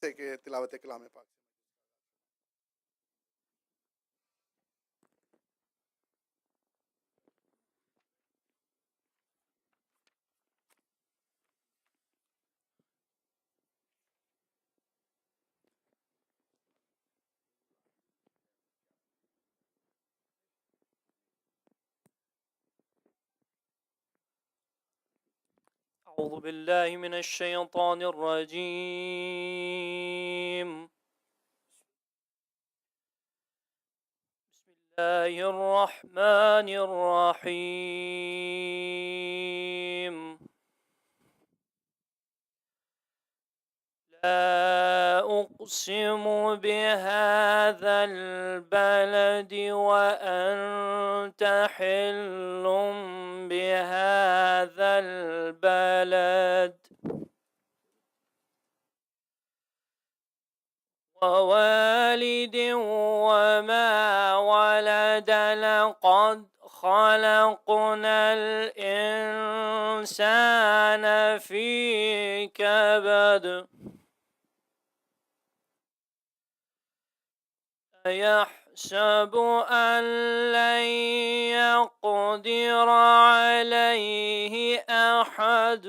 سے کہ تلاوت کلام پاک سے أعوذ بالله من الشيطان الرجيم. بسم الله الرحمن الرحيم. لا أقسم بهذا البلد وأنت حل بهذا البلد ووالد وما ولد لقد خلقنا الإنسان في كبد أيحسب أن لن يقدر عليه أحد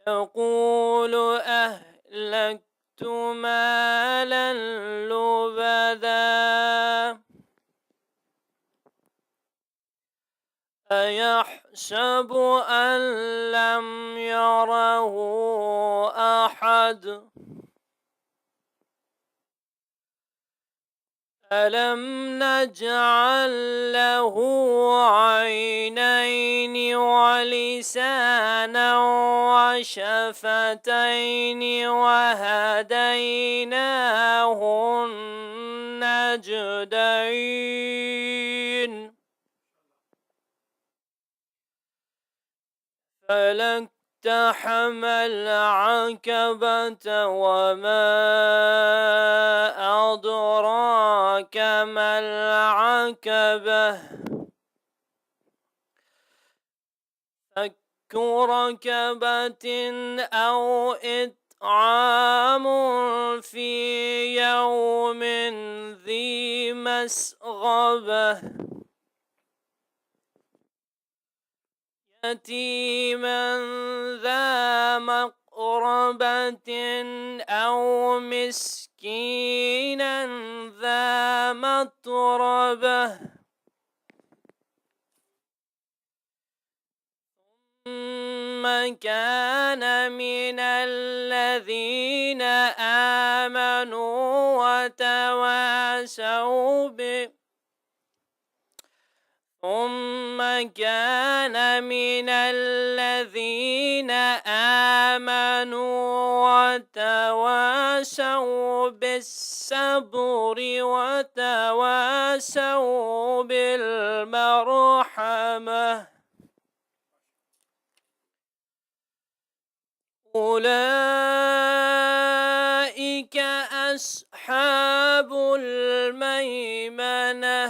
يقول أهلكت مالا لبدا أيحسب أن لم يره أحد ألم نجعل له عينين ولسانا وشفتين وهديناه النجدين فلاقتحم العقبة وما أدراك ما العقبة فك رقبة أو إطعام في يوم ذي مسغبة يتيما ذا مقربة أو مسكينا ذا متربة ثم كان من الذين آمنوا وتواصوا ثم كان من الذين آمنوا وتواصوا بالصبر وتواصوا بالمرحمة أولئك أصحاب الميمنة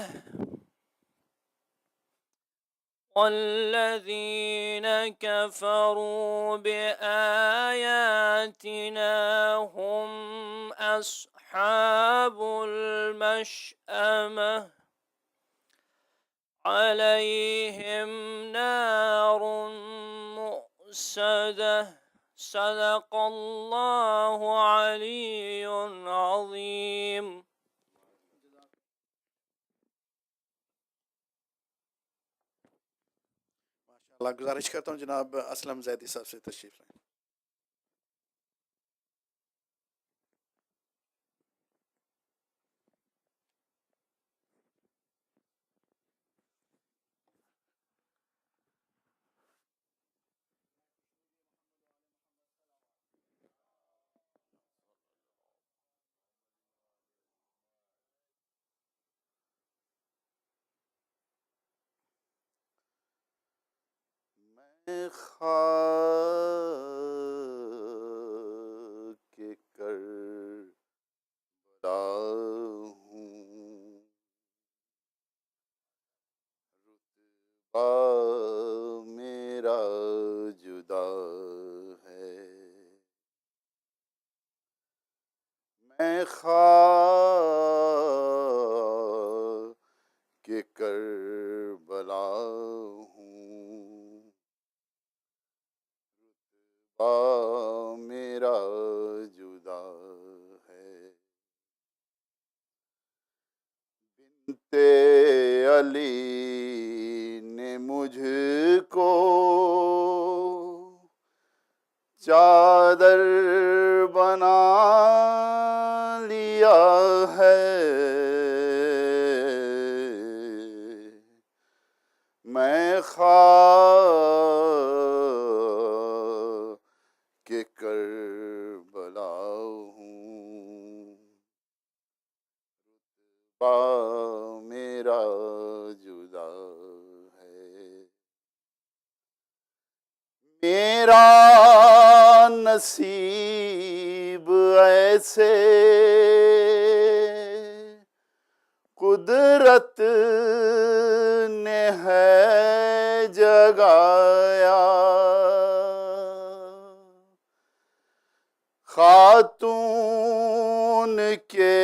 والذين كفروا بآياتنا هم أصحاب المشأمة عليهم نار مؤصدة صدق الله العلي العظيم. اللہ گزارش کرتا ہوں جناب اسلم زیدی صاحب سے تشریف لائیں. میں خاک کربلا ہوں میں خاک کربلا ہوں، میرا جدا ہے، بنت علی نے مجھ کو چادر بنا لیا ہے، میں خاک کربلا ہوں، میرا جدا ہے، میرا نصیب ایسے قدرت نے ہے جگایا، خاتون کے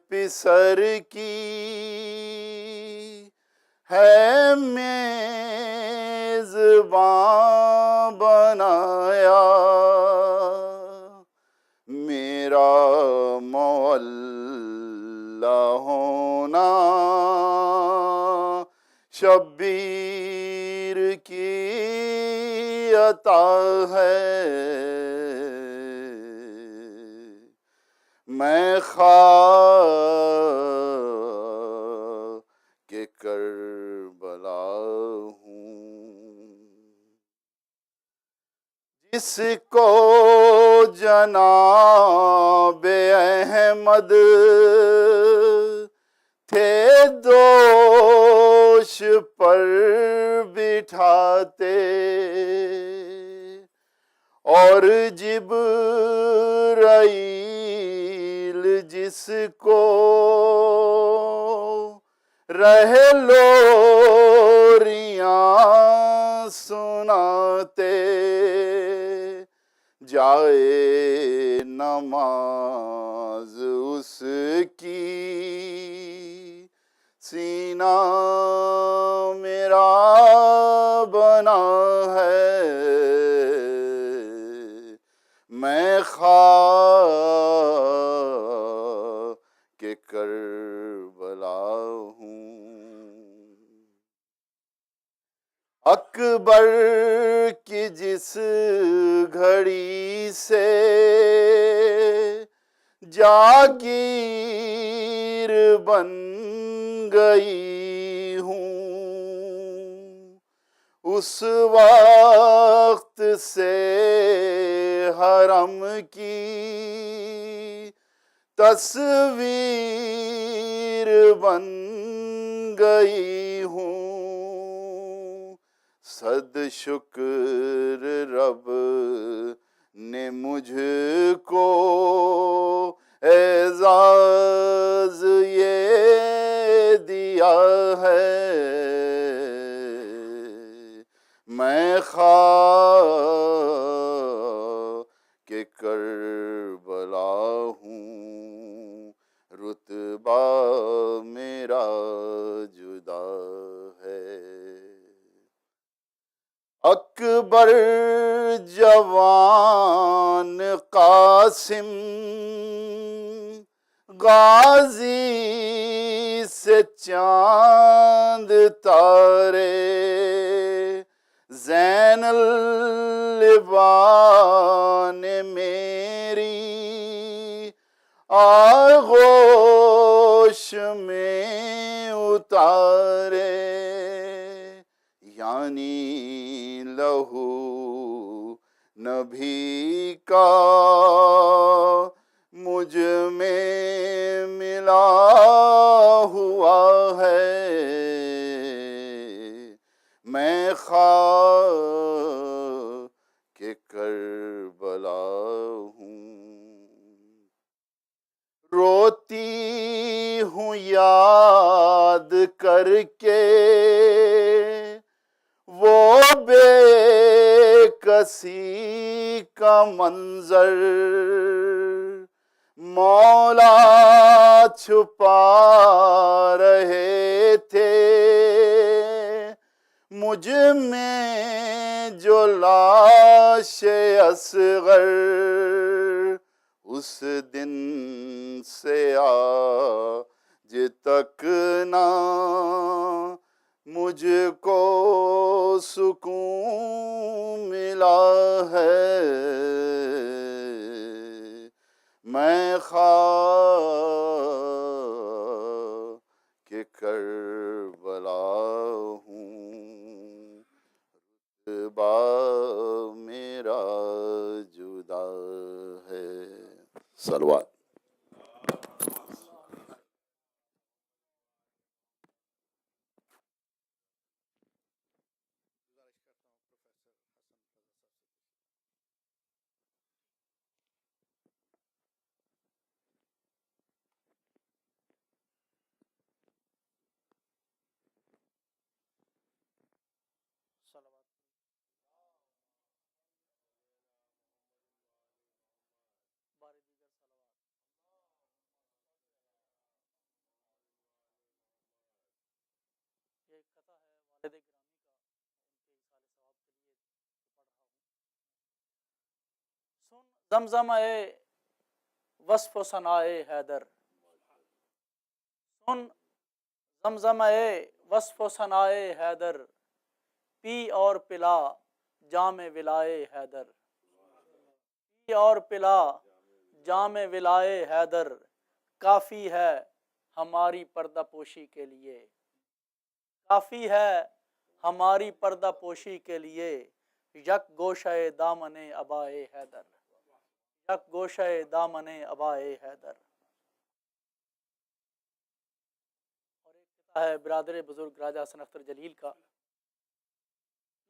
پسر کی ہے میزباں بنایا، میرا مولا ہونا شبیر کی عطا ہے، میں خاک کربلا ہوں، جس کو جناب احمد تھے دوش پر بٹھاتے، اور جبرائیل جس کو رہے لوریاں سناتے، جائے نماز اس کی سینہ میرا بنا ہے، میں خاک کربلا ہوں، اکبر کی جس گھڑی سے جاگیر بن گئی ہوں، اس وقت سے حرم کی تصویر بن گئی ہوں، صد شکر رب نے مجھ کو اعزاز یہ دیا ہے، میں خاک کربلا ہوں، رتبہ میرا جدا ہے، اکبر جوان قاسم غازی سے چاند تارے، زین العبان میری آغوش میں اتارے، یعنی لہو نبی کا مجھ میں ملا ہوا ہے، میں خاک کربلا ہوں، روتی ہوں یاد کر کے وہ بے کسی کا منظر، مولا چھپا رہے تھے مجھ میں جو لاش اصغر، اس دن سے آج تک نہ مجھ کو سکون ملا ہے۔ میں خاک کربلا ہوں، رتبہ میرا جدا ہے۔ صلوات۔ زمزم اے وصف و ثنائے حیدر، سن زمزم اے وصف و ثنائے حیدر، پی اور پلا جام ولائے حیدر، پی اور پلا جام ولائے حیدر، کافی ہے ہماری پردہ پوشی کے لیے، کافی ہے ہماری پردہ پوشی کے لیے، یک گوشہ دامن ابائے حیدر، یک گوشہ دامن ابائے حیدر۔ اور ایک قطعہ ہے برادر بزرگ راجہ حسن اختر جلیل کا،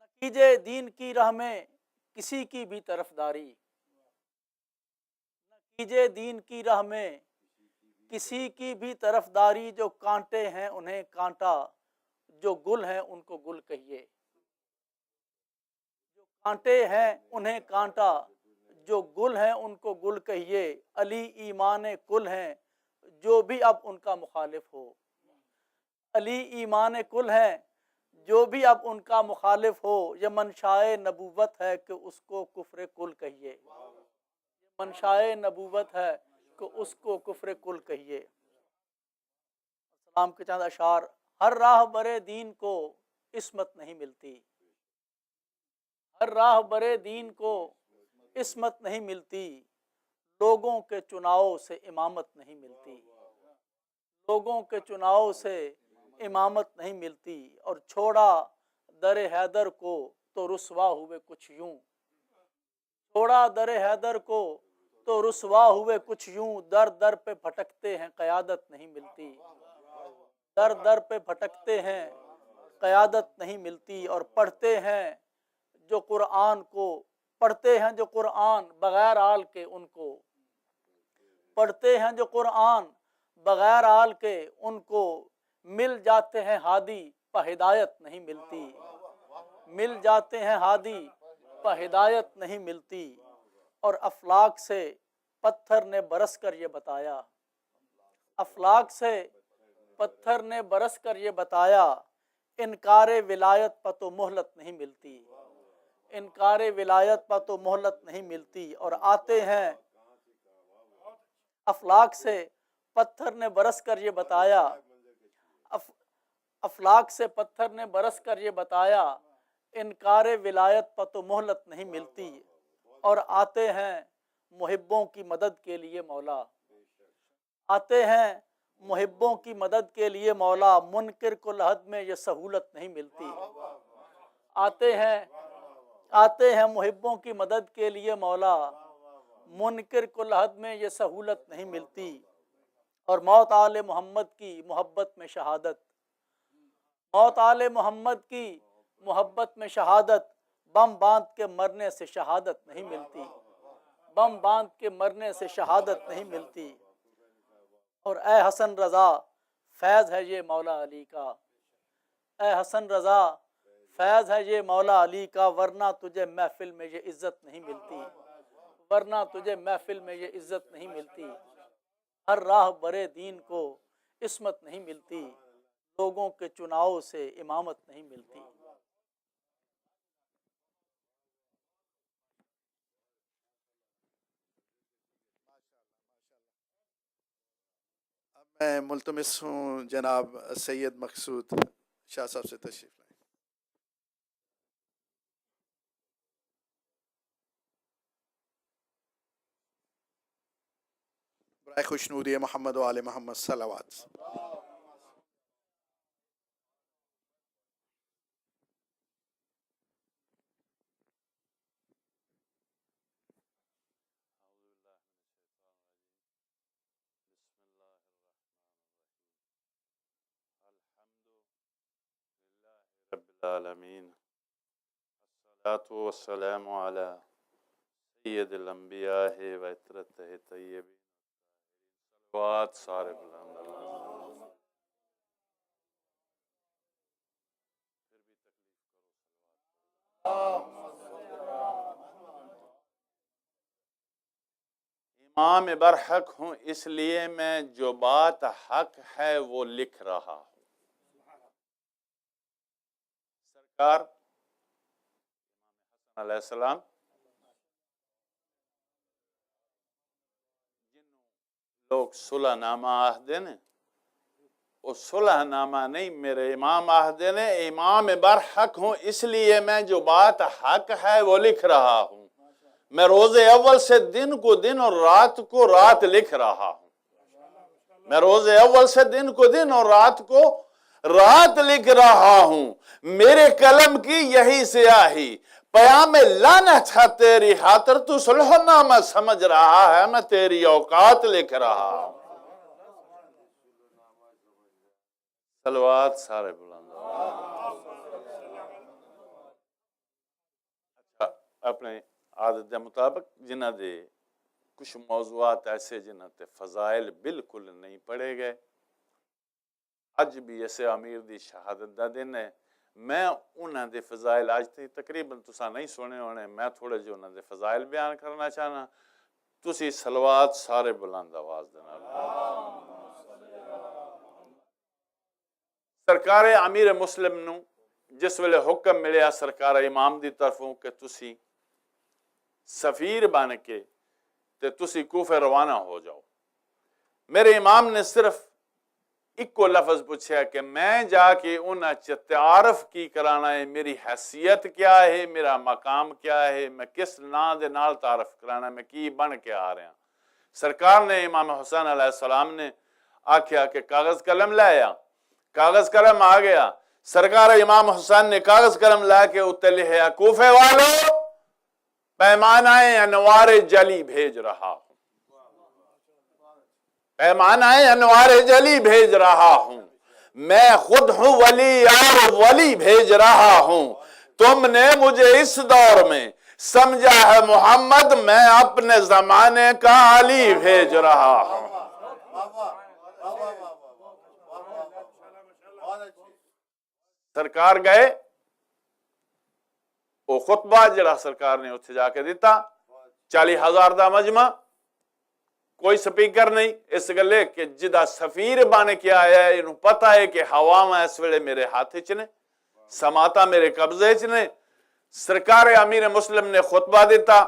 نہ کیجے دین کی راہ میں کسی کی بھی طرفداری، نہ کیجے دین کی راہ میں کسی کی بھی طرفداری، جو کانٹے ہیں انہیں کانٹا، جو گل ہیں ان کو گل کہیے، جو کانٹے ہیں انہیں کانٹا، جو گل ہیں ان کو گل کہیے، علی ایمان کل ہیں جو بھی اب ان کا مخالف ہو، علی ایمان کل ہیں جو بھی اب ان کا مخالف ہو، یہ منشائے نبوت ہے کہ اس کو کفر کل کہیے، یہ منشائے نبوت ہے کہ اس کو کفر کل کہیے۔ سلام کے چند اشعار، ہر راہ برے دین کو عصمت نہیں ملتی، ہر راہ برے دین کو عصمت نہیں ملتی، لوگوں کے چناؤ سے امامت نہیں ملتی، لوگوں کے چناؤ سے امامت نہیں ملتی، اور چھوڑا در حیدر کو تو رسوا ہوئے کچھ یوں، چھوڑا در حیدر کو تو رسوا ہوئے کچھ یوں، در در پہ بھٹکتے ہیں قیادت نہیں ملتی، در در پہ بھٹکتے ہیں قیادت نہیں ملتی، اور پڑھتے ہیں جو قرآن کو، پڑھتے ہیں جو قرآن بغیر آل کے ان کو، پڑھتے ہیں جو قرآن بغیر آل کے ان کو، مل جاتے ہیں ہادی پہ ہدایت نہیں ملتی، مل جاتے ہیں ہادی پہ ہدایت نہیں ملتی، اور افلاک سے پتھر نے برس کر یہ بتایا، افلاک سے پتھر نے برس کر یہ بتایا، انکار ولایت پر تو مہلت نہیں ملتی، انکار ولایت پر تو مہلت نہیں ملتی، اور آتے ہیں افلاک سے پتھر نے برس کر یہ بتایا، افلاک سے پتھر نے برس کر یہ بتایا، انکار ولایت پر تو مہلت نہیں ملتی، اور آتے ہیں محبوں کی مدد کے لیے مولا، آتے ہیں محبوں کی مدد کے لیے مولا، منکر کو لحد میں یہ سہولت نہیں ملتی، آتے ہیں محبوں کی مدد کے لیے مولا، منکر کو لحد میں یہ سہولت نہیں ملتی، اور موت آل محمد کی محبت میں شہادت، موت آل محمد کی محبت میں شہادت، بم باندھ کے مرنے سے شہادت نہیں ملتی، بم باندھ کے مرنے سے شہادت نہیں ملتی، اور اے حسن رضا فیض ہے یہ مولا علی کا، اے حسن رضا فیض ہے یہ مولا علی کا، ورنہ تجھے محفل میں یہ عزت نہیں ملتی، ورنہ تجھے محفل میں یہ عزت نہیں ملتی، ہر راہ برے دین کو عصمت نہیں ملتی، لوگوں کے چناؤ سے امامت نہیں ملتی۔ میں ملتمس ہوں جناب سید مقصود شاہ صاحب سے تشریف لائیں۔ برائے خوشنودی محمد و آل محمد صلوات۔ رب العالمین، الصلاة والسلام علی سید الانبیاء و اطرتہ طیبین، صلوات سارے بلند اللہ۔ پھر بھی تکلیف کرو، امام برحق ہوں، اس لیے میں جو بات حق ہے وہ لکھ رہا ہوں۔ سرکار امام حسن علیہ السلام جنہوں لوگ صلح نامہ آہدے نے، وہ صلح نامہ نہیں، میرے امام آہدے نے امام برحق ہوں، اس لیے میں جو بات حق ہے وہ لکھ رہا ہوں۔ میں روز اول سے دن کو دن اور رات کو رات لکھ رہا ہوں۔ میں روز اول سے دن کو دن اور رات کو رات لکھ رہا ہوں۔ میرے قلم کی یہی سیاہی پیام لعنت ہے تیری خاطر، تو صلح نامہ سمجھ رہا ہے، میں تیری اوقات لکھ رہا ہوں۔ صلوات سارے بلند۔ اچھا، اپنے عادت دے مطابق جنہ دے کچھ موضوعات ایسے جنہ تے فضائل بالکل نہیں پڑھے گئے، اج بھی ایسے امیر دی شہادت دا دن ہے، میں انہاں دے فضائل آج تے تقریباً تساں نہیں سنے ہونے، میں تھوڑے جو انہاں دے فضائل بیان کرنا چاہنا، تسی صلوات سارے بلند آواز دینا۔ سرکار امیر مسلم نو جس ویلے حکم ملیا سرکار امام دی طرفوں کہ تسی سفیر بن کے تے تسی کوفے روانہ ہو جاؤ، میرے امام نے صرف ایک کو لفظ پوچھا کہ میں جا کے انہاں تعارف کی کرانا ہے، میری حیثیت کیا ہے، میرا مقام کیا ہے، میں کس نا دے نال تعارف کرانا، میں کی بن کے آ رہا ہوں۔ سرکار نے امام حسین علیہ السلام نے آکھیا کہ کاغذ قلم لایا، کاغذ قلم آ گیا، سرکار امام حسین نے کاغذ قلم لا کے اتنے لکھا، کوفے والو پیمانہ انوار جلی بھیج رہا ہوں، پیمانہ انوار جلی بھیج رہا ہوں، میں خود ہوں ولی اور ولی بھیج رہا ہوں، تم نے مجھے اس دور میں سمجھا ہے محمد، میں اپنے زمانے کا علی بھیج رہا ہوں۔ سرکار گئے، وہ خطبہ جڑا سرکار نے اتھے جا کے دیتا، 40,000 دا مجمع، کوئی سپیکر نہیں، اس گلے کہ جدا سفیر بانے کیا آیا ہے، انہوں پتا ہے کہ ہوا میں اس ویلے میرے ہاتھے چنے، سماتا میرے قبضے چنے۔ سرکار امیر مسلم نے خطبہ دیتا،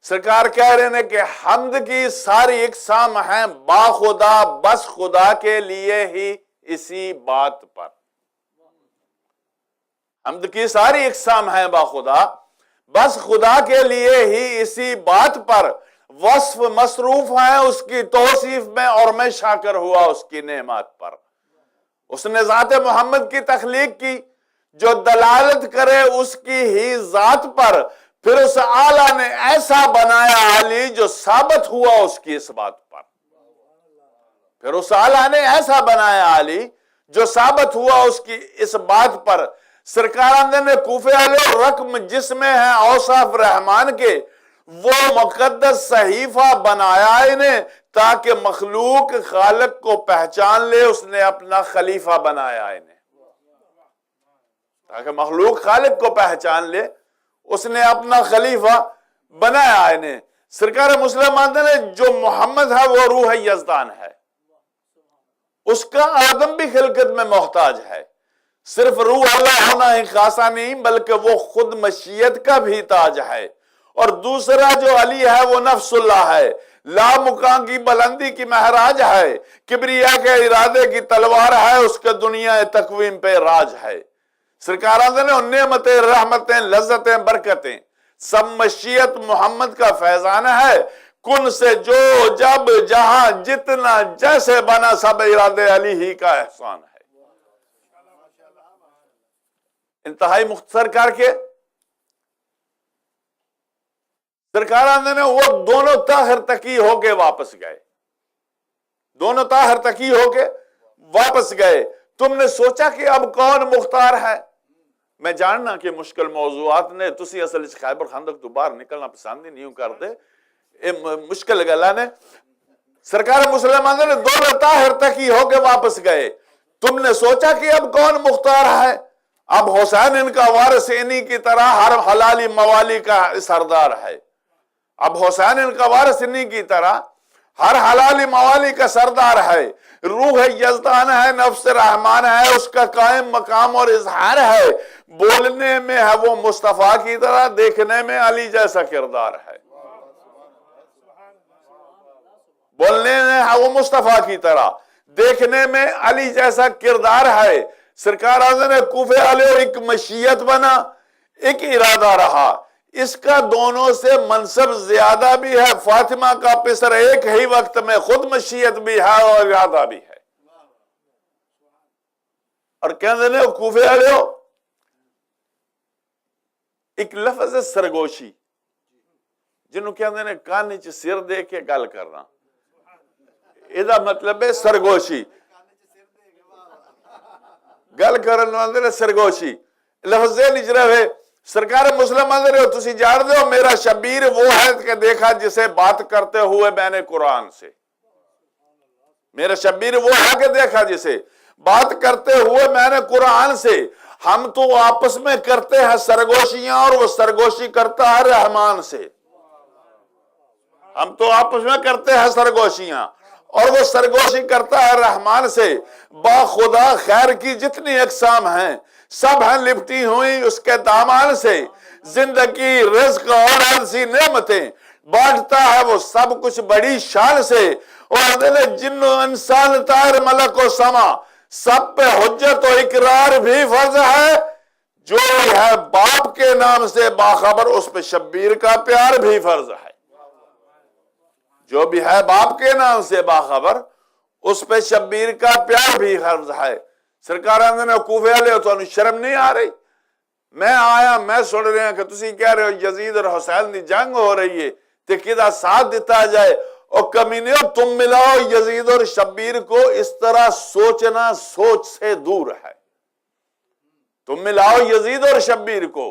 سرکار کہہ رہے ہیں کہ حمد کی ساری اقسام ہیں با خدا، بس خدا کے لیے ہی اسی بات پر۔ حمد کی ساری اقسام ہیں با خدا، بس خدا کے لیے ہی اسی بات پر، وصف مصروف ہیں اس کی توصیف میں، اور میں شاکر ہوا اس کی نعمت پر۔ اس نے ذات محمد کی تخلیق کی جو دلالت کرے اس کی ہی ذات پر، پھر اس اعلیٰ نے ایسا بنایا علی جو ثابت ہوا اس کی اس بات پر، پھر اس اعلیٰ نے ایسا بنایا علی جو ثابت ہوا اس کی اس بات پر۔ سرکار نے کوفے والے رقم جس میں ہے اوصاف رحمان کے، وہ مقدس صحیفہ بنایا انہیں تاکہ مخلوق خالق کو پہچان لے، اس نے اپنا خلیفہ بنایا انہیں تاکہ مخلوق خالق کو پہچان لے، اس نے اپنا خلیفہ بنایا انہیں۔ سرکار مسلمان نے جو محمد ہے وہ روح یزدان ہے، اس کا آدم بھی خلقت میں محتاج ہے. صرف روح اللہ ہونا ہی خاصا نہیں بلکہ وہ خود مشیت کا بھی تاج ہے. اور دوسرا جو علی ہے وہ نفس اللہ ہے، لا مقام کی بلندی کی مہراج ہے، کبریا کے ارادے کی تلوار ہے، اس کے دنیا تقویم پہ راج ہے. سرکار نے نعمتیں، رحمتیں، لذتیں، برکتیں سب مشیت محمد کا فیضان ہے. کن سے جو جب جہاں جتنا جیسے بنا سب ارادے علی ہی کا احسان ہے. انتہائی مختصر کر کے سرکار نے وہ دونوں طاہر تقی ہو کے واپس گئے، دونوں طاہر تقی ہو کے واپس گئے. تم نے سوچا کہ اب کون مختار ہے؟ میں جاننا کہ مشکل موضوعات نے تسی اصل خیبر خندق تو باہر نکلنا پسند ہی نہیں کرتے. مشکل گلا نے سرکار مسلمان نے دونوں طاہر تقی ہو کے واپس گئے. تم نے سوچا کہ اب کون مختار ہے؟ اب حسین ان کا وارث انہی کی طرح ہر حلالی موالی کا سردار ہے. اب حسین ان کا وارث انہی کی طرح ہر حلالی موالی کا سردار ہے. روح یزدان ہے، نفس رحمان ہے، اس کا قائم مقام اور اظہار ہے. بولنے میں ہے وہ مصطفیٰ کی طرح، دیکھنے میں علی جیسا کردار ہے. بولنے میں ہے وہ مصطفیٰ کی طرح، دیکھنے میں علی جیسا کردار ہے. سرکار اعظم نے کوفے والے ایک مشیت بنا، ایک ارادہ رہا. اس کا دونوں سے منصب زیادہ بھی ہے. فاطمہ کا پسر ایک ہی وقت میں خود مشیت بھی ہے اور ارادہ بھی ہے. اور کہنے نے کوفے والے ہو ایک لفظ سرگوشی جنہوں کہنے نے کان چ سر دے کے گل کرنا، یہ مطلب ہے سرگوشی. گل کرن والے سرگوشی لفظ نجرا ہے. سرکار مسلم اندر ہو تسی جان دے ہو میرا شبیر وہ ہے کہ دیکھا جسے بات کرتے ہوئے میں نے قرآن سے. میرا شبیر وہ ہے کہ دیکھا جسے بات کرتے ہوئے میں نے قرآن سے. ہم تو آپس میں کرتے ہیں سرگوشیاں اور وہ سرگوشی کرتا ہے رحمان سے. ہم تو آپس میں کرتے ہیں سرگوشیاں اور وہ سرگوشی کرتا ہے رحمان سے. با خدا خیر کی جتنی اقسام ہیں سب ہیں لپٹی ہوئی اس کے دامان سے. زندگی، رزق اور ایسی نعمتیں بانٹتا ہے وہ سب کچھ بڑی شان سے. اور جن و انسان طاہر ملک و سما سب پہ حجت و اقرار بھی فرض ہے. جو ہے باپ کے نام سے باخبر اس پہ شبیر کا پیار بھی فرض ہے. جو بھی ہے باپ کے نام سے باخبر اس پہ شبیر کا پیار بھی فرض ہے. سرکار نے کوفے والے ہو تو شرم نہیں آ رہی؟ میں آیا میں سن رہا کہ تسی کہہ رہے ہو یزید اور حسین دی جنگ ہو رہی ہے تے کدا ساتھ دیتا جائے. اور کمینے تم ملاؤ یزید اور شبیر کو، اس طرح سوچنا سوچ سے دور ہے. تم ملاؤ یزید اور شبیر کو،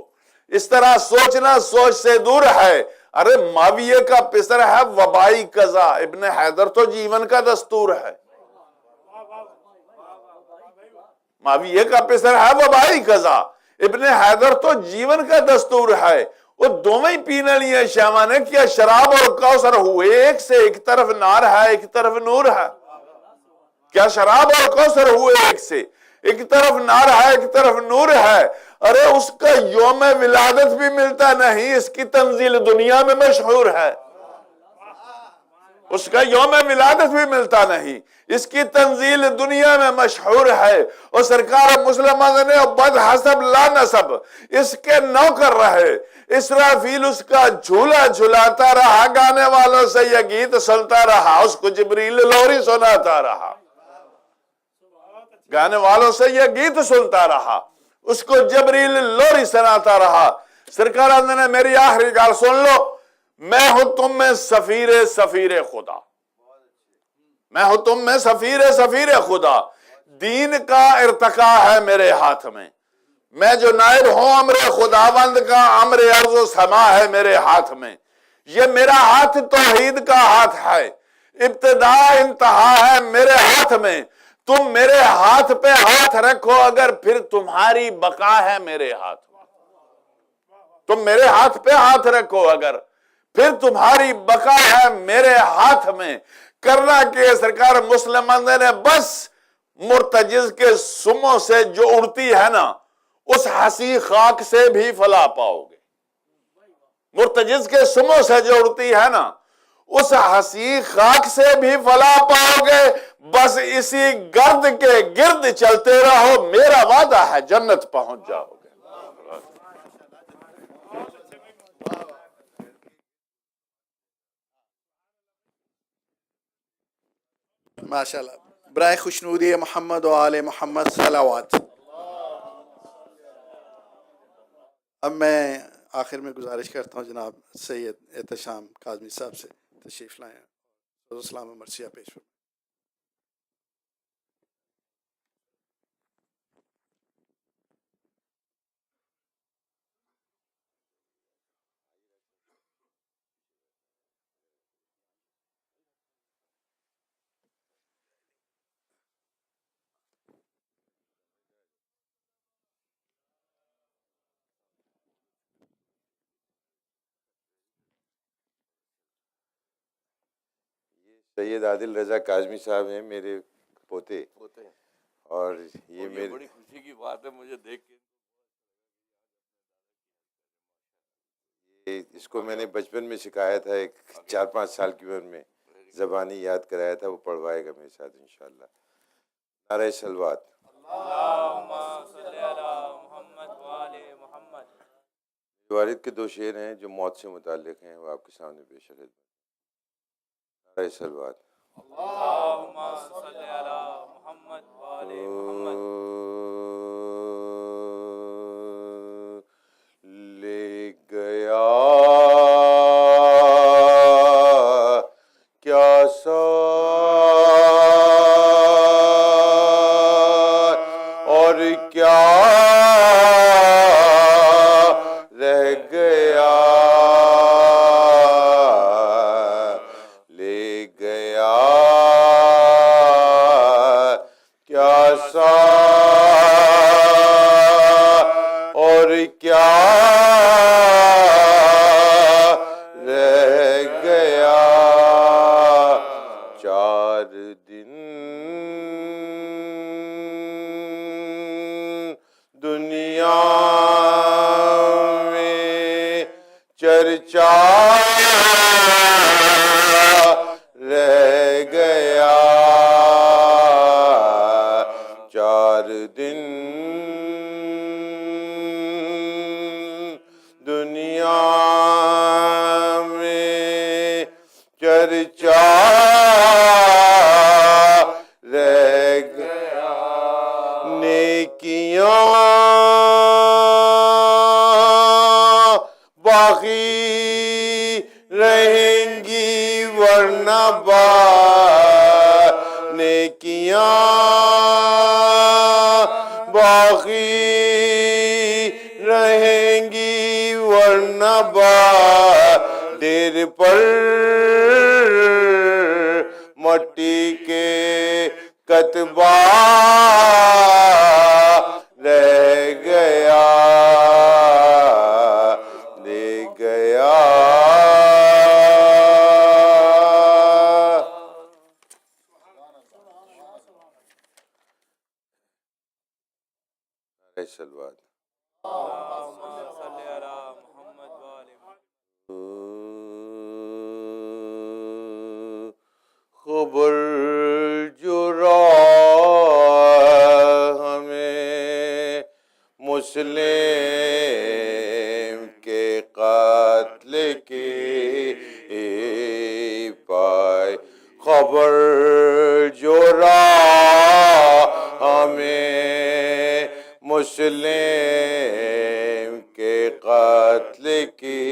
اس طرح سوچنا سوچ سے دور ہے. ارے معاویہ کا پسر ہے وبائی قضا، ابن حیدر تو جیون کا دستور ہے. معاویہ کا پسر ہے وبائی قضا، ابن حیدر تو جیون کا دستور ہے. وہ دونوں ہی پینے لیے شیما نے کیا شراب اور کوثر ہوئے ایک سے، ایک طرف نار ہے ایک طرف نور ہے. کیا شراب اور کوثر ہوئے ایک سے، ایک طرف نار ہے ایک طرف نور ہے. ارے اس کا یوم ولادت بھی ملتا نہیں، اس کی تنزیل دنیا میں مشہور ہے. اس کا یوم ولادت بھی ملتا نہیں، اس کی تنزیل دنیا میں مشہور ہے. اور سرکار مسلمان نے بد حسب لا نسب اس کے نوکر رہے. اسرافیل اس کا جھولا جھلاتا رہا، گانے والوں سے یہ گیت سنتا رہا، اس کو جبریل لوری سناتا رہا. گانے والوں سے یہ گیت سنتا رہا، اس کو جبریل لوری سناتا رہا. سرکار نے میری آخری گال سن لو، میں ہوں تم میں سفیر خدا. میں ہوں تم میں سفیر خدا. دین کا ارتقا ہے میرے ہاتھ میں. میں جو نائب ہوں امر خداوند کا، امر ارض و سما ہے میرے ہاتھ میں. یہ میرا ہاتھ توحید کا ہاتھ ہے، ابتدا انتہا ہے میرے ہاتھ میں. تم میرے ہاتھ پہ ہاتھ رکھو اگر پھر تمہاری بقا ہے میرے ہاتھ میں. تم میرے ہاتھ پہ ہاتھ رکھو اگر پھر تمہاری بقا ہے میرے ہاتھ میں. کرنا کہ سرکار مسلمان نے بس مرتجز کے سموں سے جو اڑتی ہے نا اس حسی خاک سے بھی فلاح پاؤ گے. مرتجز کے سموں سے جو اڑتی ہے نا اس حسی خاک سے بھی فلاح پاؤ گے. بس اسی گرد کے گرد چلتے رہو, میرا وعدہ ہے جنت پہنچ جاؤ گے. ماشاء اللہ. برائے خوشنودی محمد و آل محمد صلوات. اب میں آخر میں گزارش کرتا ہوں جناب سید احتشام کاظمی صاحب سے تشریف لائیں, اسلام و مرثیہ پیش فرمائیں. سید عادل رضا کاظمی صاحب ہیں میرے پوتے, اور یہ میرے بڑی خوشی کی بات ہے مجھے دیکھ کے. اس کو میں نے بچپن میں سکھایا تھا, ایک 4-5 سال کی عمر میں زبانی یاد کرایا تھا, وہ پڑھوائے گا میرے ساتھ انشاءاللہ. نعرہ صلوات. اللہم صلی علی محمد و آل محمد. والد کے 2 شعر ہیں جو موت سے متعلق ہیں, وہ آپ کے سامنے پیش ہے. نعرہ صلوات. اللہم صلی علی محمد و آل محمد. لے گیا کیا ساتھ اور کیا رہ گیا, لے گیا کیا ساتھ اور کیا رہ گیا. 4 دن دنیا میں چرچا رہ گیا, 4 دن دنیا میں چرچا رہ گیا. نیکیاں باقی رہیں گی ورنہ نیکیاں باقی رہیں گی ورنہ دیر پر مٹی کے کتبہ رہ گیا, لے گیا. صلوات. اللہم صلی علی محمد و آل محمد. خبر جو ہمیں مسلم کے قاتل کی پائے, خبر جو ہمیں مسلم کے قاتل کی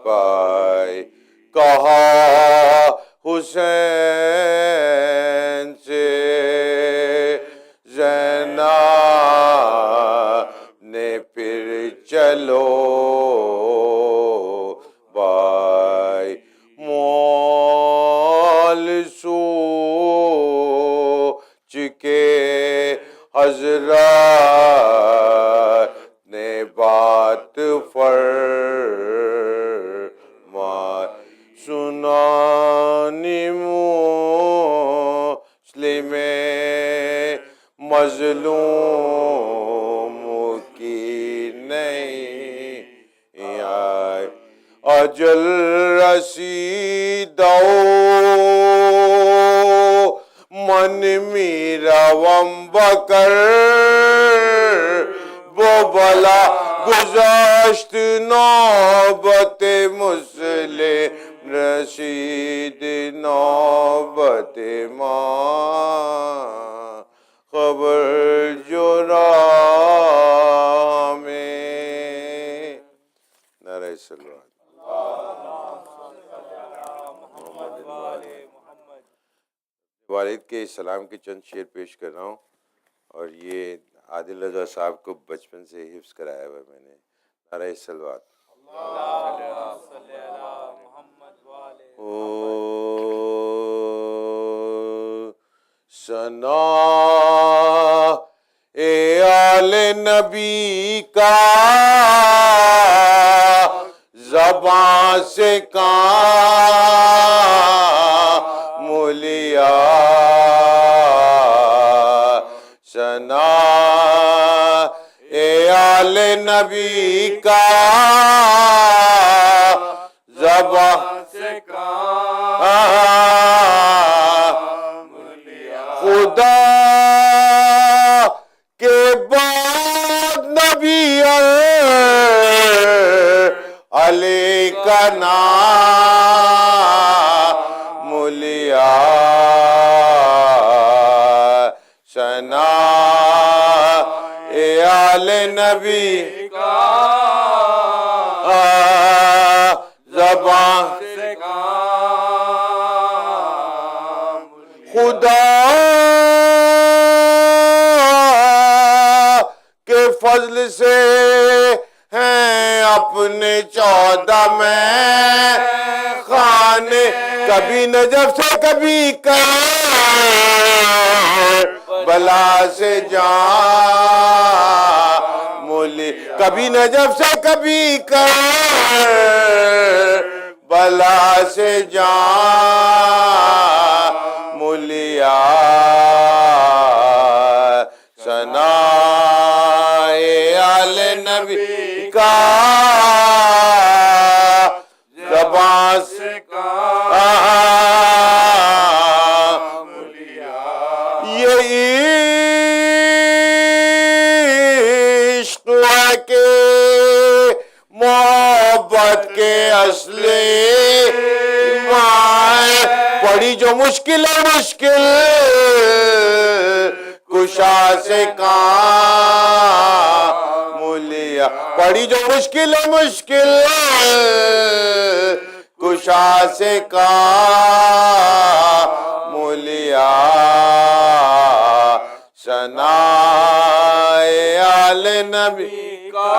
پائے, کہا حسین سے زینب نے پھر چلو بھائی, مول سوچ کے حضرت نے بات فرمائی, سنانی مسلم مظلوم کی نہیں آئے اجل رسیدو من میرا وم بکر وہ بلا گزشت نوبت مسلم رشید نوبت ماں خبر جو راہ میں نعرہ صلوات والد کے سلام کے چند شعر پیش کر رہا ہوں، اور یہ عادل رضا صاحب کو بچپن سے حفظ کرایا ہوا میں نے۔ نعرہ صلوات۔ ثنا اے آل نبی کا زبان سے کام لیا، ثنا اے آل نبی کا زبان سے کام لیا، خدا کے بعد نبی علی کا نام لیا، ثنا اے آل نبی کا زبان سے کام، خدا کے فضل سے ہیں اپنے 14 میں خانے، کبھی نجف سے کبھی بلا سے جان مولی، کبھی نجف سے کبھی بلا سے جان مولیا، ثنا آل نبی کا زبان سے کام لیا، یہ عشق ہے کہ محبت کے اصلی مائیں، پڑی جو مشکل ہے مشکل کشا سے کام لیا، پڑی جو مشکل ہے مشکل کشا سے کام لیا، ثنا آل نبی کا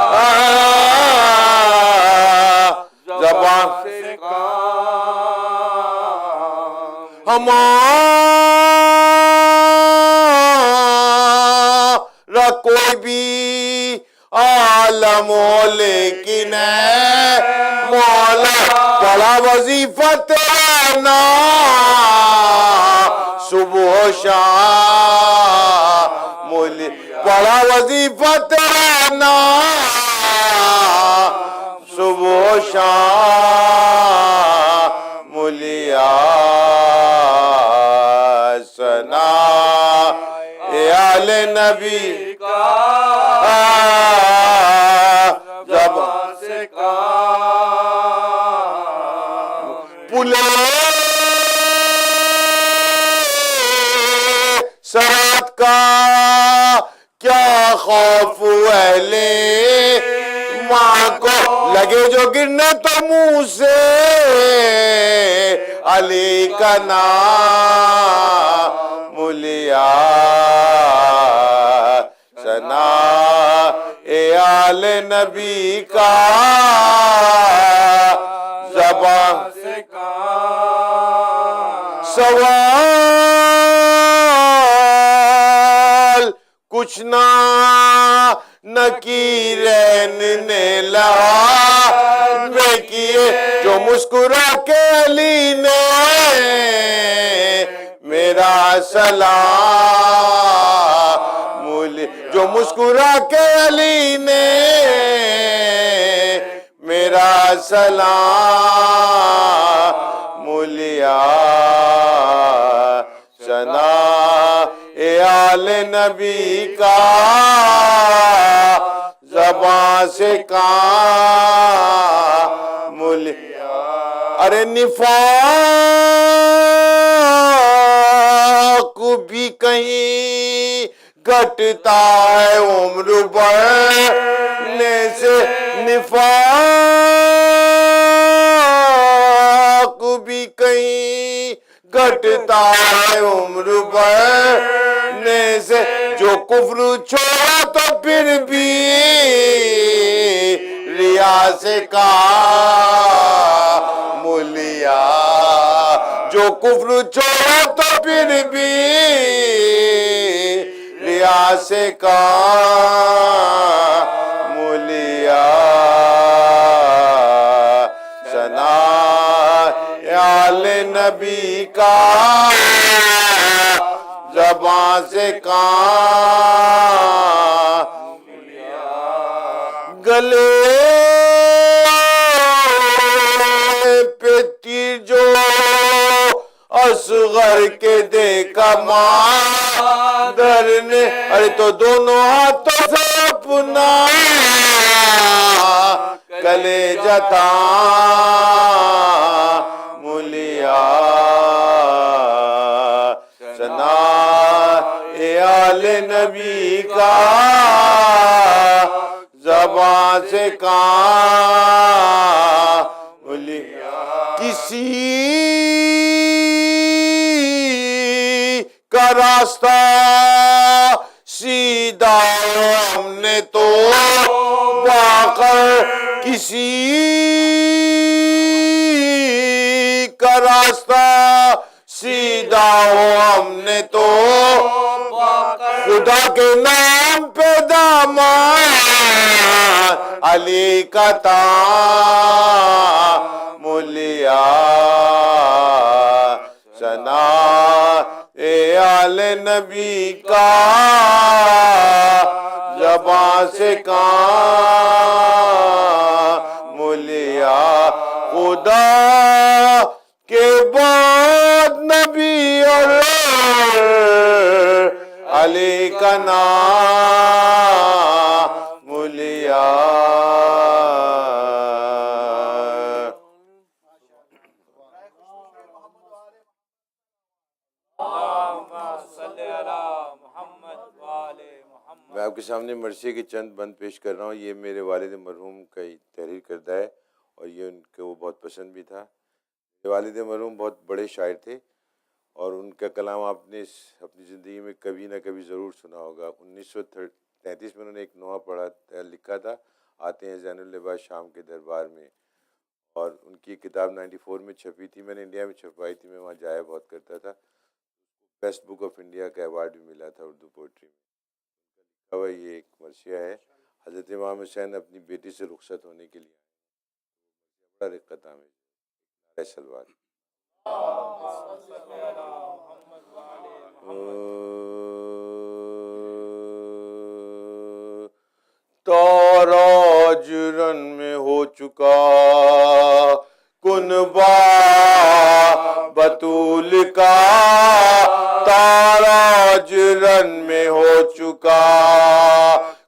زبان سے کام، ہمارا کوئی بھی عالم ہو لیکن ہے مولا بڑا وظیفہ تیرا نام صبح و شام مولی، بڑا وظیفہ تیرا نام صبح و شام مولیا، ثنا آل نبی کا زبان سے کام، پلے سرات کا کیا خوف اہل ماں کو لگے جو گرنے تو منہ سے علی کا نام لیا، ثنا آل نبی کا زبان سے کام، سوال کچھ نکیرین نے لہا کیے جو مسکرا کے علی نے میرا سلام مسکرا کے علی نے میرا سلام لیا، ثنا آل نبی کا زبان سے کام لیا۔ ارے نفاق بھی کہیں گھٹتا ہے عمر بڑھنے سے، نفاق بھی کہیں گھٹتا ہے عمر بڑھنے سے، جو کفر چھوڑا تو پھر بھی ریا سے کام لیا، جو کفر چھوڑا تو پھر بھی ریا سے کام لیا، ثنا آل نبی کا زبان سے کام لیا، گلے پہ تیر جو اصغر کے دیکھا مادر نے، ارے تو دونوں ہاتھوں سے اپنا کلیجہ تھام لیا، ثنا آل نبی کا زبان سے کام لیا، کسی کا راستہ سیدھا ہم نے تو باقر، کسی کا راستہ سیدھا ہو ہم نے تو خدا کے نام پہ داماد علی کا تام لیا، ثنا آل نبی کا زبان سے کام لیا، خدا کے بعد نبی اور علی کا نام لیا۔ میں آپ کے سامنے مرثیے کے چند بند پیش کر رہا ہوں، یہ میرے والد مرحوم کا تحریر کردہ ہے اور یہ ان کو بہت پسند بھی تھا۔ میرے والد مرحوم بہت بڑے شاعر تھے اور ان کا کلام آپ نے اپنی زندگی میں کبھی نہ کبھی ضرور سنا ہوگا۔ 1933 میں انہوں نے ایک نوحہ لکھا تھا، آتے ہیں زین اللباس شام کے دربار میں، اور ان کی کتاب 94 میں چھپی تھی، میں نے انڈیا میں چھپوائی تھی، میں وہاں جایا بہت کرتا تھا۔ بیسٹ بک آف انڈیا کا ایوارڈ بھی ملا تھا اردو پوئٹری میں۔ یہ ایک مرثیہ ہے، حضرت امام حسین اپنی بیٹی سے رخصت ہونے کے لیے بڑا رقت عامر ہے سلوات۔ تاراج رن میں ہو چکا کنبا بطول کا، تاراج رن میں ہو چکا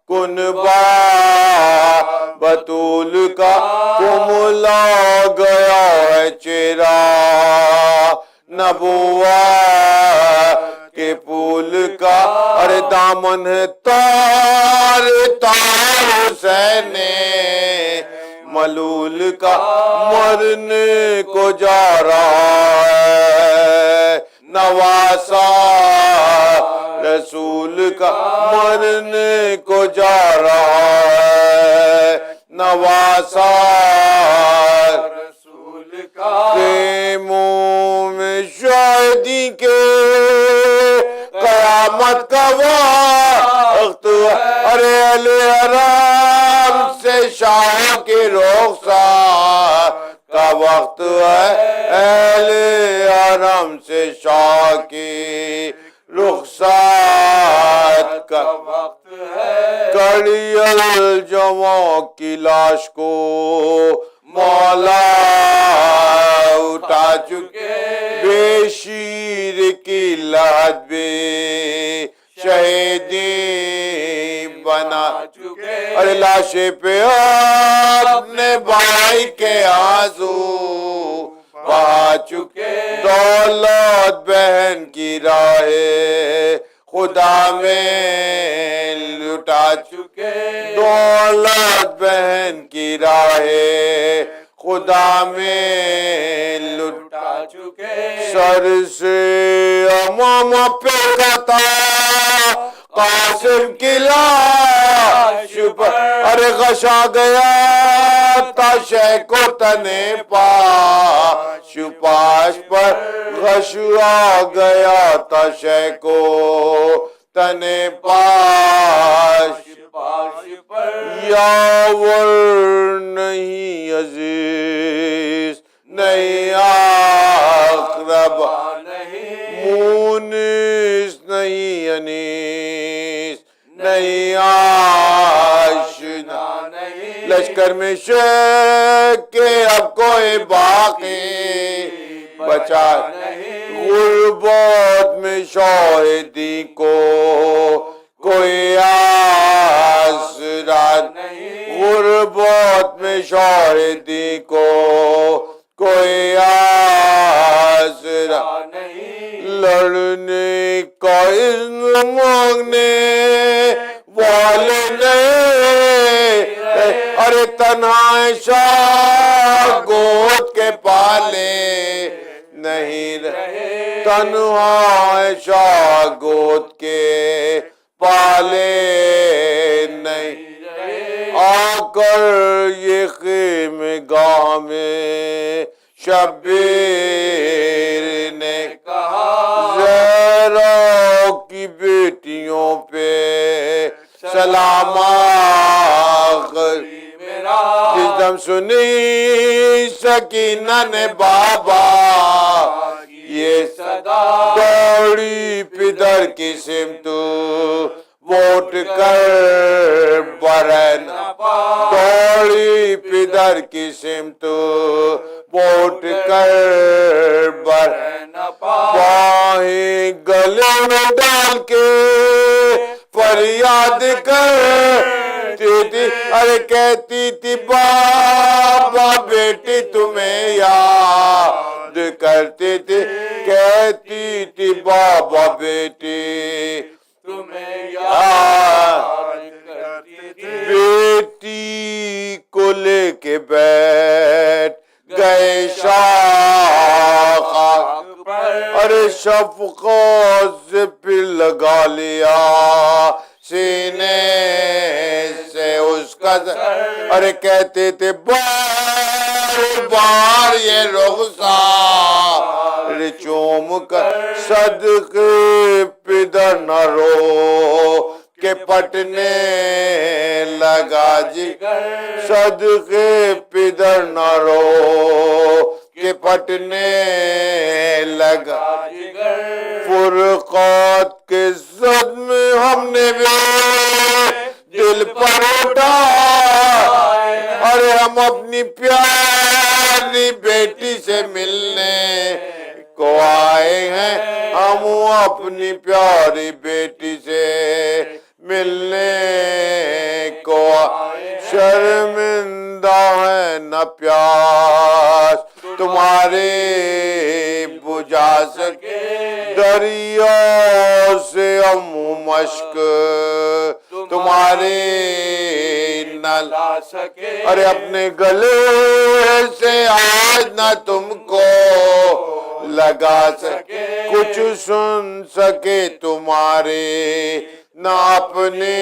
کنبا بطول کا، کملا گیا ہے چہرہ نبوت کے پھول کا، ارے دامن ہے تار تار حسین ملول کا، مرنے کو جا رہا ہے نواسا رسول کا، مرنے کو جا رہا ہے نواسا رسول کا، منہ میں شاہدی کے قیامت کا وقت، ارے اہل حرام سے شاہ کے رخسار کا وقت ہے، اہل حرم سے شاہ کی رخسار کا وقت ہے، کڑیل جواں کی لاش کو مولا اٹھا چکے، بے شیر کی لحد بے شہیدی بنا چکے، ارے لاشے پہ اپنے بھائی کے آنسو بہا چکے، دولت بہن کی راہ خدا میں لٹا چکے، دولت بہن کی راہ خدا میں لٹا چکے، سر سے امام پہ کتا قاسم کی لاش پر، ارے غشا گیا تاشے کو تنے پاش پاش پر، غشا گیا تاشے کو تنے پاش پاش پر، یاور نہیں عزیز نہیں اقرب نہیں، مونس نہیں انیس نہیں آشنا نہیں، لشکر میں شیخ کے اب کوئی باقی بچا نہیں، غربت میں شاہدی کو کوئی آسرا نہیں، غربت میں شاہدی کو کوئی آسرا نہیں، لڑنے کا اذن مانگنے والے نہیں، ارے تنہا شاہ گود کے پالے نہیں رہے، تنہا شاہ گود کے پالے نہیں رہے، آ کر یہ خیمہ گاہ میں شبیر نے کہا، زہرا کی بیٹیوں پہ سلام آخری میرا، جس دم سنی سکینہ نے بابا یہ صدا، دوڑی پدر کی سمت ووٹ کر برن، دوڑی پدر کی سمت ووٹ کر برن، باہیں گلے میں ڈال کے فریاد کرتی تھی، ارے کہتی تھی بابا بیٹی تمہیں یاد کرتی تھی، کہتی تھی بابا بیٹی تمہیں یاد کرتی تھی، بیٹی کو لے کے بیٹھ گئے شاخ پر، ارے شفقت سے پھر لگا لیا سینے سے اس کا سر، ارے کہتے تھے بار بار یہ رخسار چوم کر صدقے پدر نہ رو کہ پٹنے لگا جگر، صدقے پدر نہ رو کہ پٹنے لگا جگر، فرقات کے صدمے ہم نے بھی دل پر اٹھائے، ارے ہم اپنی پیاری بیٹی سے ملنے کو آئے ہیں، ہم اپنی پیاری بیٹی سے ملنے کو آئے، شرمندہ ہے نہ پیاس تمہارے بجھا سکے، دریا سے ہم مشک تمہارے نہ لا سکے، ارے اپنے گلے سے آج نہ تم کو لگا سکے، کچھ سن سکے تمہارے نہ اپنے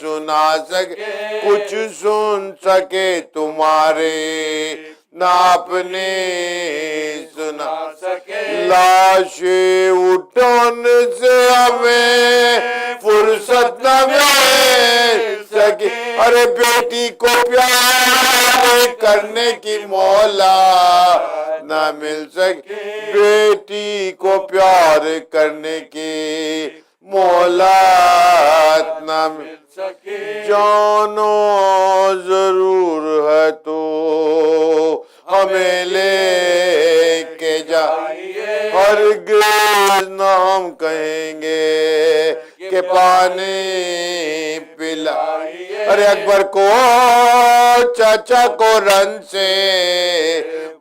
سنا سکے، کچھ سن سکے تمہارے نہ اپنے سنا سکے، لاشیں اٹھانے سے ہمیں فرصت نہ مل سکے، ارے بیٹی کو پیار کرنے کی مولا نہ مل سکے، بیٹی کو پیار کرنے کی مولات نہ مل سکے، جانو ضرور ہے تو ہمیں لے کے جائیے، ہرگز نہ ہم کہیں گے کہ پانی پلائیے۔ ارے اکبر کو چاچا کو رن سے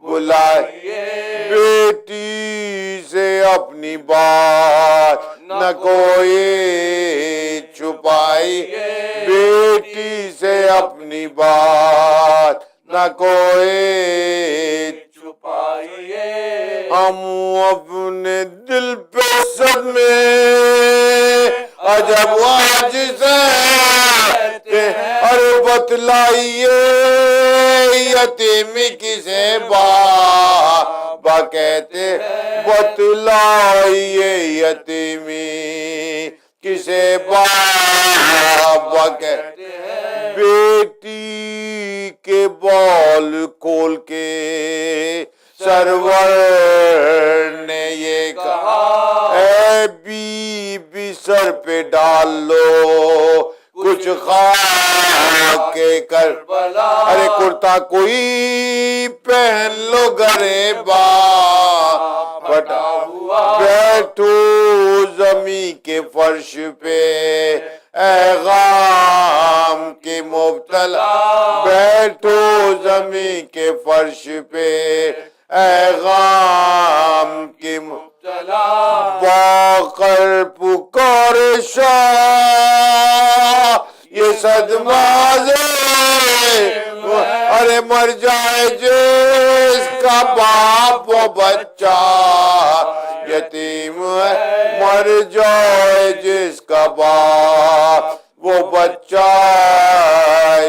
بلائیے، بیٹی سے اپنی بات نہ کوئی چھپائی، بیٹی سے اپنی بات نہ کوئی چھپائیے۔ ہم اپنے دل پہ صدمے عجب عاجز ہیں، ارے بتلائیے یتیمی کسے بابا کہتے، بتلائیے یتیمی کسے بابا کہتے، بیٹی کے بال کھول کے سرور نے یہ کہا، اے بی بی سر پہ ڈال لو کچھ خاک کربلا، ارے کرتا کوئی پہن لو گریباں پٹا ہوا، بیٹھو زمین کے فرش پہ اے غام کی مبتلا، بیٹھو زمین کے فرش پہ اے غام کی مبتلا، باقر پکار شاہ یہ صدمہ ارے مر جائے جس کا باپ و بچہ یتیم ہے، مر جائے جس کا باپ وہ بچہ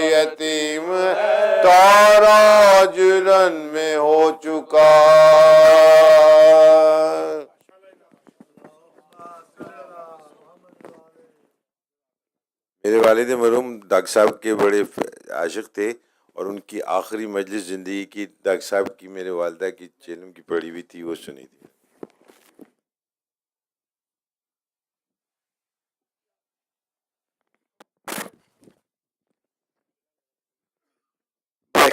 یتیم ہے، تاراج رن میں ہو چکا۔ میرے والد مرحوم ڈاکٹر صاحب کے بڑے عاشق تھے، اور ان کی آخری مجلس زندگی کی ڈاکٹر صاحب کی میرے والدہ کی چیلم کی پڑھی ہوئی تھی، وہ سنی تھی۔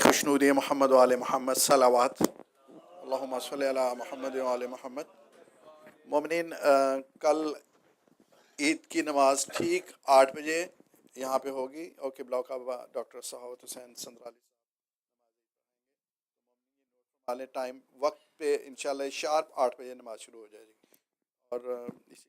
خوشنودی محمد و آل محمد صلوات، اللہم صلی علی محمد و آل محمد۔ مومنین، کل عید کی نماز ٹھیک 8 بجے یہاں پہ ہوگی، اور قبلہ کعبہ ڈاکٹر صحاوت حسین سندرالی والے ٹائم وقت پہ انشاءاللہ شارپ 8 بجے نماز شروع ہو جائے گی، اور اسی